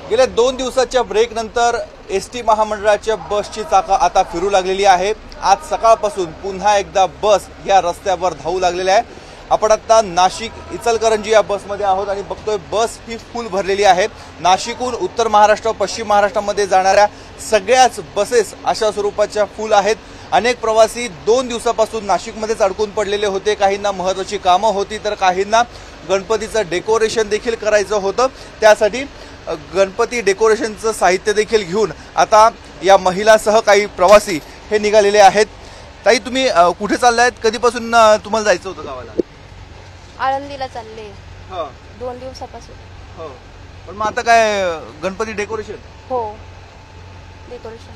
गेल्या 2 दिवसाच्या ब्रेक नंतर एसटी महामंडळाच्या बसची चाकं आता फिरू लागलेली आहे। आज सकाळपासून पुन्हा एकदा बस या रस्त्यावर धावू लागलेल्या आहे। आपण आता नाशिक इचलकरंजी या बसमध्ये आहोत आणि बघतोय बस ही फुल भरलेली आहे। नाशिकहून उत्तर महाराष्ट्र पश्चिम महाराष्ट्रामध्ये जाणाऱ्या सगळ्याच बसेस अशा स्वरूपाच्या फुल आहेत। अनेक प्रवासी 2 दिवसापासून नाशिकमध्येच अडकून पडलेले होते। काहींना महत्त्वाची कामं होती तर काहींना गणपतीचं डेकोरेशन देखील करायचं होतं। त्यासाठी गणपती डेकोरेशनचं साहित्य देखील घेऊन आता या महिलांसह काही प्रवासी हे निघालेले आहेत। ताई, तुम्ही कुठे चाललायत? कधीपासून तुम्हाला जायचं होतं गावाला? आळंदीला चालले। हो, 2 दिवसापासून। हो, पण मग आता काय गणपती डेकोरेशन? हो, डेकोरेशन।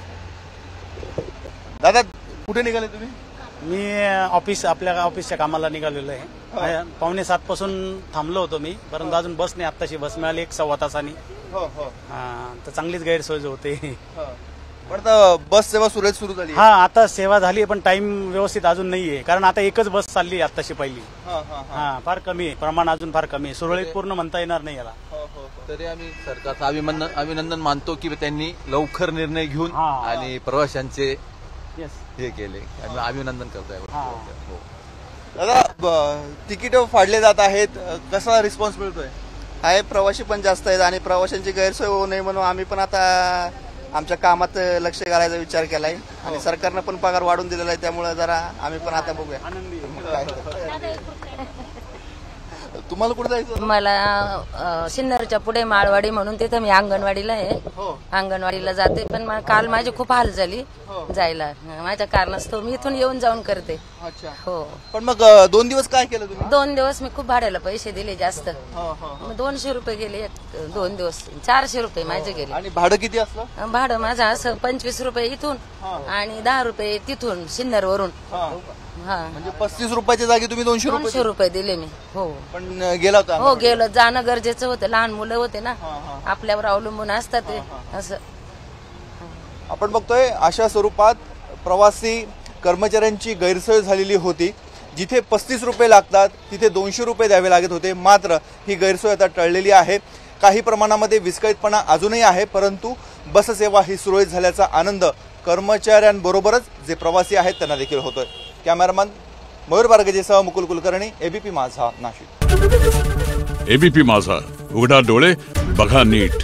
दादा, कुठे निघाले तुम्ही? मी आपल्या ऑफिसच्या कामाला निघालेलो आहे। 6:45 पासून थांबलो होतो मी, परंतु अजून बस नाही। आत्ताशी बस मिळाली 1-1.25 तासांनी। हो हो, तर चांगलीच गैरसोय होते। पण आता बस सेवा सुरू झाली? हा, आता सेवा झाली पण टाइम व्यवस्थित अजून नाहीये, कारण आता एकच बस चालली आत्ताशी पहिली। फार कमी आहे, प्रमाण अजून फार कमी आहे। सुरळीत पूर्ण म्हणता येणार नाही याला। तरी आम्ही सरकारचं अभिनंदन मानतो की त्यांनी लवकर निर्णय घेऊन आणि प्रवाशांचे हे केले। अभिनंदन करतोय। दादा, तिकीट फाडले जात आहेत, कसा रिस्पॉन्स मिळतोय? आहे, प्रवासी पण जास्त आहेत आणि प्रवाशांची गैरसोय होऊ नये म्हणून आम्ही पण आता आमच्या कामात लक्ष घालायचा विचार केलाय आणि सरकारनं पण पगार वाढवून दिलेला आहे, त्यामुळे जरा आम्ही पण आता बघूया। तुम्हाला कुठे जायचं? मला सिन्नरच्या पुढे माळवाडी म्हणून तिथं मी अंगणवाडीला आहे। अंगणवाडीला जाते, पण काल माझी खूप हाल झाली जायला। माझ्या कारणास्तव मी इथून येऊन जाऊन करते। अच्छा, हो। पण मग 2 दिवस काय केलं तुम्ही? 2 दिवस मी खूप भाड्याला पैसे दिले जास्त। 200 रुपये गेले 2 दिवस, 400 रुपये माझे गेले। आणि भाडं किती असलं? भाडं माझं असं 25 रुपये इथून आणि 10 रुपये तिथून सिन्नर वरून। म्हणजे 35 रुपयाच्या जागी तुम्ही 200 रुपये दिले मी। हो, पण गेला होता? हो, गेलं। जाणं गरजेचं होतं, लहान मुलं होते ना, आपल्यावर अवलंबून असतात ते असं। आपण बघतोय अशा स्वरूपात प्रवासी कर्मचाऱ्यांची गैरसोय झालेली होती। जिथे 35 रुपये लागतात तिथे 200 रुपये द्यावे लागत होते। मात्र ही गैरसोय आता टळलेली आहे। काही प्रमाणामध्ये विस्कळीतपणा अजूनही आहे, परंतु बस सेवा ही सुरळीत झाल्याचा आनंद कर्मचाऱ्यांबरोबरच जे प्रवासी आहेत त्यांना देखील होतोय। कॅमेरामन मयूर बारगेसह मुकुल कुलकर्णी, एबीपी माझा, नाशिक। एबीपी माझा, उघडा डोळे बघा नीट।